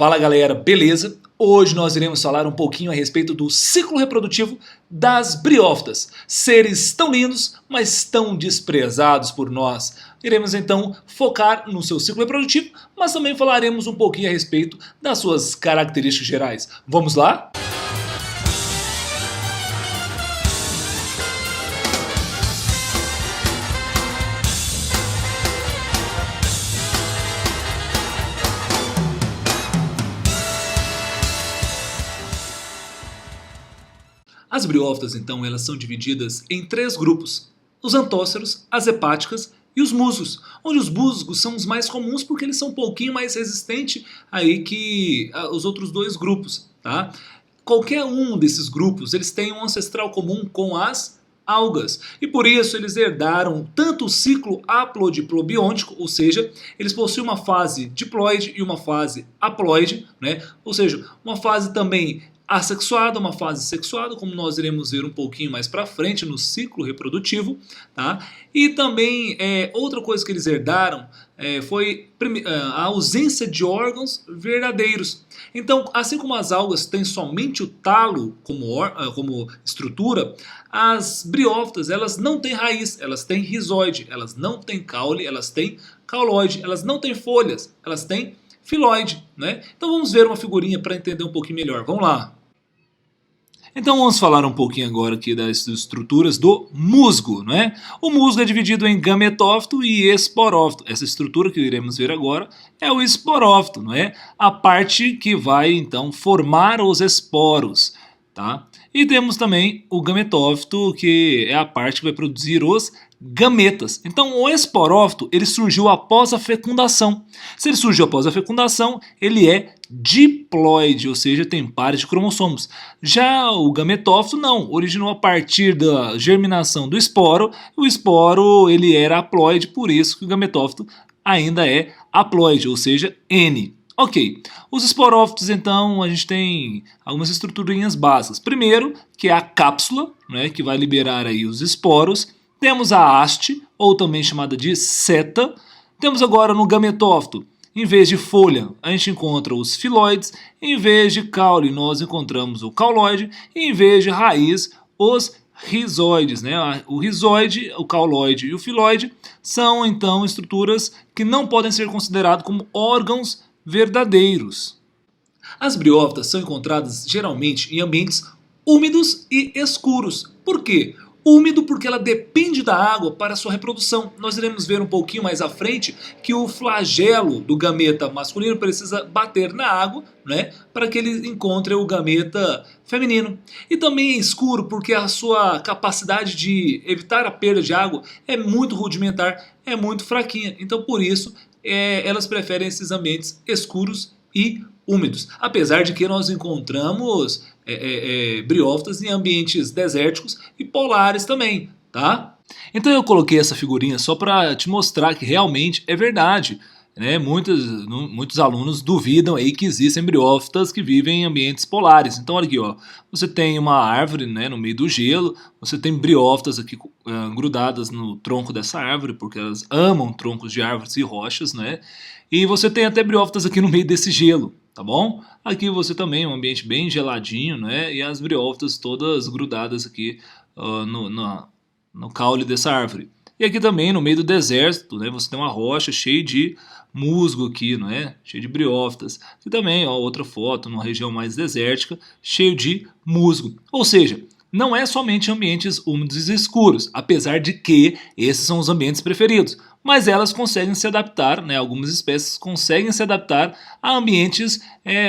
Fala galera, beleza? Hoje nós iremos falar um pouquinho a respeito do ciclo reprodutivo das briófitas, seres tão lindos, mas tão desprezados por nós. Iremos então focar no seu ciclo reprodutivo, mas também falaremos um pouquinho a respeito das suas características gerais. Vamos lá? As briófitas, então, elas são divididas em três grupos: os antóceros, as hepáticas e os musgos, onde os musgos são os mais comuns porque eles são um pouquinho mais resistentes aí que os outros dois grupos, tá? Qualquer um desses grupos, eles têm um ancestral comum com as algas, e por isso eles herdaram tanto o ciclo haplodiplobiôntico, ou seja, eles possuem uma fase diploide e uma fase haploide, né? Ou seja, uma fase também assexuada, uma fase sexuada, como nós iremos ver um pouquinho mais para frente no ciclo reprodutivo, tá? E também outra coisa que eles herdaram foi a ausência de órgãos verdadeiros. Então, assim como as algas têm somente o talo como estrutura, as briófitas, elas não têm raiz, elas têm rizóide, elas não têm caule, elas têm cauloide, elas não têm folhas, elas têm filóide, né? Então vamos ver uma figurinha para entender um pouquinho melhor. Vamos lá. Então vamos falar um pouquinho agora aqui das estruturas do musgo, né? O musgo é dividido em gametófito e esporófito. Essa estrutura que iremos ver agora é o esporófito, não é? A parte que vai então formar os esporos, tá? E temos também o gametófito, que é a parte que vai produzir os gametas. Então o esporófito, ele surgiu após a fecundação. Se ele surgiu após a fecundação, ele é diploide, ou seja, tem pares de cromossomos. Já o gametófito não, originou a partir da germinação do esporo. O esporo, ele era haploide, por isso que o gametófito ainda é haploide, ou seja, N. Ok, os esporófitos então a gente tem algumas estruturinhas básicas. Primeiro, que é a cápsula, né, que vai liberar aí os esporos. Temos a haste, ou também chamada de seta. Temos agora no gametófito, em vez de folha, a gente encontra os filóides. Em vez de caule, nós encontramos o cauloide. E em vez de raiz, os rizóides, né? O rizóide, o cauloide e o filóide são então estruturas que não podem ser consideradas como órgãos verdadeiros. As briófitas são encontradas geralmente em ambientes úmidos e escuros. Por quê? Úmido porque ela depende da água para sua reprodução. Nós iremos ver um pouquinho mais à frente que o flagelo do gameta masculino precisa bater na água, né, para que ele encontre o gameta feminino. E também é escuro porque a sua capacidade de evitar a perda de água é muito rudimentar, é muito fraquinha. Então por isso elas preferem esses ambientes escuros e úmidos. Apesar de que nós encontramos briófitas em ambientes desérticos e polares também, tá? Então eu coloquei essa figurinha só para te mostrar que realmente é verdade, né? Muitos alunos duvidam aí que existem briófitas que vivem em ambientes polares. Então olha aqui, ó, você tem uma árvore, né, no meio do gelo, você tem briófitas aqui grudadas no tronco dessa árvore, porque elas amam troncos de árvores e rochas, né? E você tem até briófitas aqui no meio desse gelo, tá bom? Aqui você também, um ambiente bem geladinho, né? E as briófitas todas grudadas aqui no caule dessa árvore. E aqui também, no meio do deserto, né? Você tem uma rocha cheia de musgo aqui, não é? Cheio de briófitas. E também, ó, outra foto, numa região mais desértica, cheio de musgo. Ou seja, não é somente ambientes úmidos e escuros, apesar de que esses são os ambientes preferidos. Mas elas conseguem se adaptar, né? Algumas espécies conseguem se adaptar a ambientes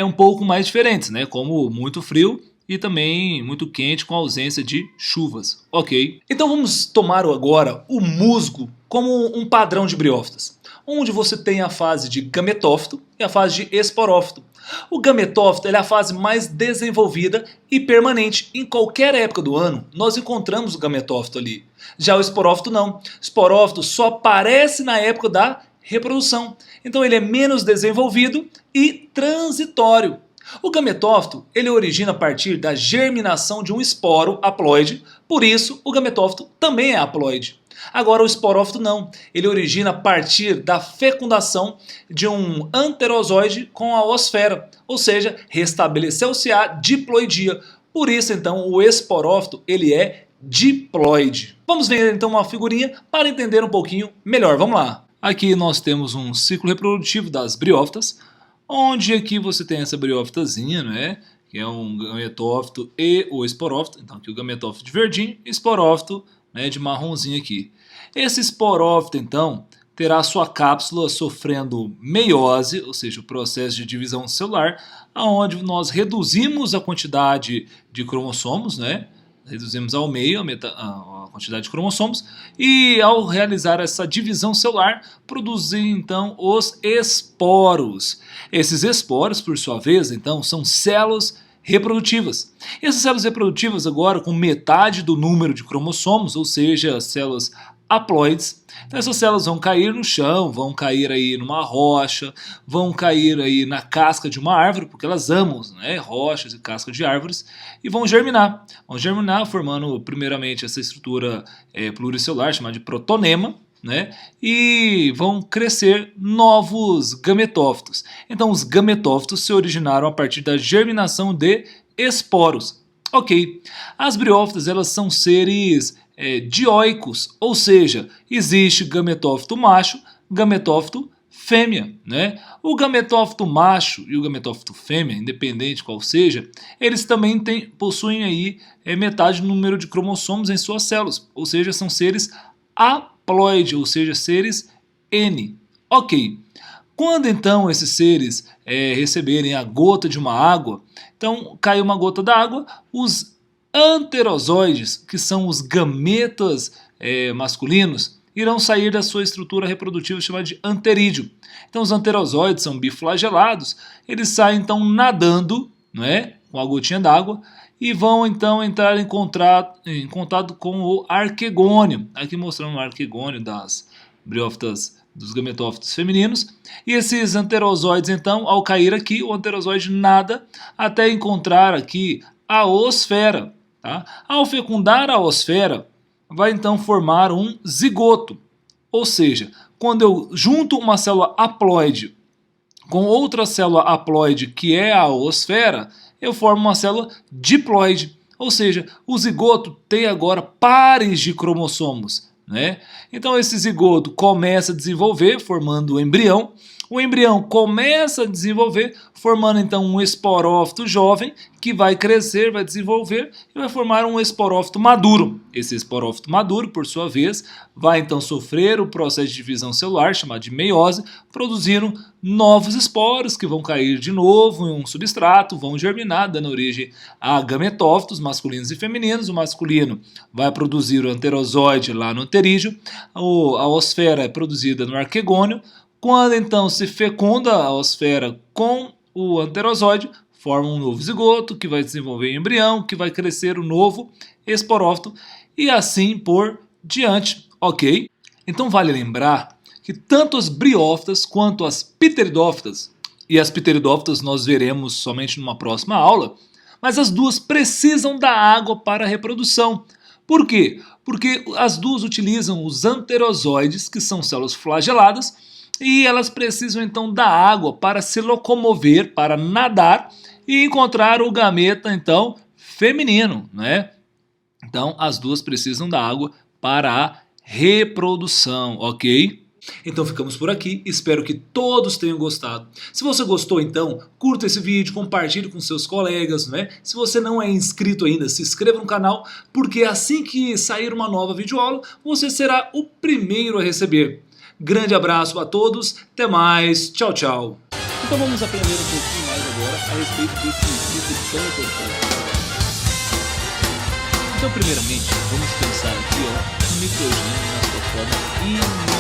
um pouco mais diferentes, né? Como muito frio e também muito quente com a ausência de chuvas, ok? Então vamos tomar agora o musgo como um padrão de briófitas, onde você tem a fase de gametófito e a fase de esporófito. O gametófito é a fase mais desenvolvida e permanente. Em qualquer época do ano, nós encontramos o gametófito ali. Já o esporófito não. O esporófito só aparece na época da reprodução. Então ele é menos desenvolvido e transitório. O gametófito ele origina a partir da germinação de um esporo haploide, por isso o gametófito também é haploide. Agora o esporófito não, ele origina a partir da fecundação de um anterozoide com a oosfera, ou seja, restabeleceu-se a diploidia. Por isso então o esporófito ele é diploide. Vamos ver então uma figurinha para entender um pouquinho melhor, vamos lá. Aqui nós temos um ciclo reprodutivo das briófitas, onde aqui você tem essa briófitazinha, né? Que é um gametófito e o esporófito. Então aqui o gametófito de verdinho e esporófito, né, de marronzinho aqui. Esse esporófito então terá sua cápsula sofrendo meiose, ou seja, o processo de divisão celular, onde nós reduzimos a quantidade de cromossomos, né? Reduzimos ao meio a quantidade de cromossomos e ao realizar essa divisão celular produzir então os esporos. Esses esporos, por sua vez, então são células reprodutivas. E essas células reprodutivas agora com metade do número de cromossomos, ou seja, as células haploides. Então essas células vão cair no chão, vão cair aí numa rocha, vão cair aí na casca de uma árvore, porque elas amam, né, rochas e casca de árvores, e vão germinar. Vão germinar formando primeiramente essa estrutura pluricelular chamada de protonema, né, e vão crescer novos gametófitos. Então os gametófitos se originaram a partir da germinação de esporos. Ok, as briófitas elas são seres dioicos, ou seja, existe gametófito macho, gametófito fêmea, né? O gametófito macho e o gametófito fêmea, independente qual seja, eles também possuem aí metade do número de cromossomos em suas células, ou seja, são seres haploide, ou seja, seres N. Ok, quando então esses seres receberem a gota de uma água, então cai uma gota d'água, os anterozoides, que são os gametas masculinos, irão sair da sua estrutura reprodutiva chamada de anterídeo. Então os anterozoides são biflagelados, eles saem então nadando, não é, com a gotinha d'água e vão então entrar em contato com o arquegônio. Aqui mostrando o arquegônio das briófitas, dos gametófitos femininos. E esses anterozoides então, ao cair aqui, o anterozoide nada até encontrar aqui a oosfera. Tá? Ao fecundar a oosfera, vai então formar um zigoto. Ou seja, quando eu junto uma célula haploide com outra célula haploide que é a oosfera, eu formo uma célula diploide. Ou seja, o zigoto tem agora pares de cromossomos, né? Então esse zigoto começa a desenvolver, formando o embrião. O embrião começa a desenvolver, formando então um esporófito jovem, que vai crescer, vai desenvolver e vai formar um esporófito maduro. Esse esporófito maduro, por sua vez, vai então sofrer o processo de divisão celular, chamado de meiose, produzindo novos esporos que vão cair de novo em um substrato, vão germinar, dando origem a gametófitos masculinos e femininos. O masculino vai produzir o anterozoide lá no anterídeo, a oosfera é produzida no arquegônio. Quando então se fecunda a oosfera com o anterozoide, forma um novo zigoto que vai desenvolver o embrião, que vai crescer o novo esporófito e assim por diante, ok? Então vale lembrar que tanto as briófitas quanto as pteridófitas, e as pteridófitas nós veremos somente numa próxima aula, mas as duas precisam da água para a reprodução. Por quê? Porque as duas utilizam os anterozoides, que são células flageladas, e elas precisam então da água para se locomover, para nadar e encontrar o gameta então feminino, né? Então as duas precisam da água para a reprodução, ok? Então ficamos por aqui, espero que todos tenham gostado. Se você gostou então, curta esse vídeo, compartilhe com seus colegas, né? Se você não é inscrito ainda, se inscreva no canal, porque assim que sair uma nova videoaula, você será o primeiro a receber. Grande abraço a todos, até mais, tchau, tchau. Então vamos aprender um pouquinho mais agora a respeito desse item tão importante. Então primeiramente, vamos pensar aqui no nitrogênio na sua forma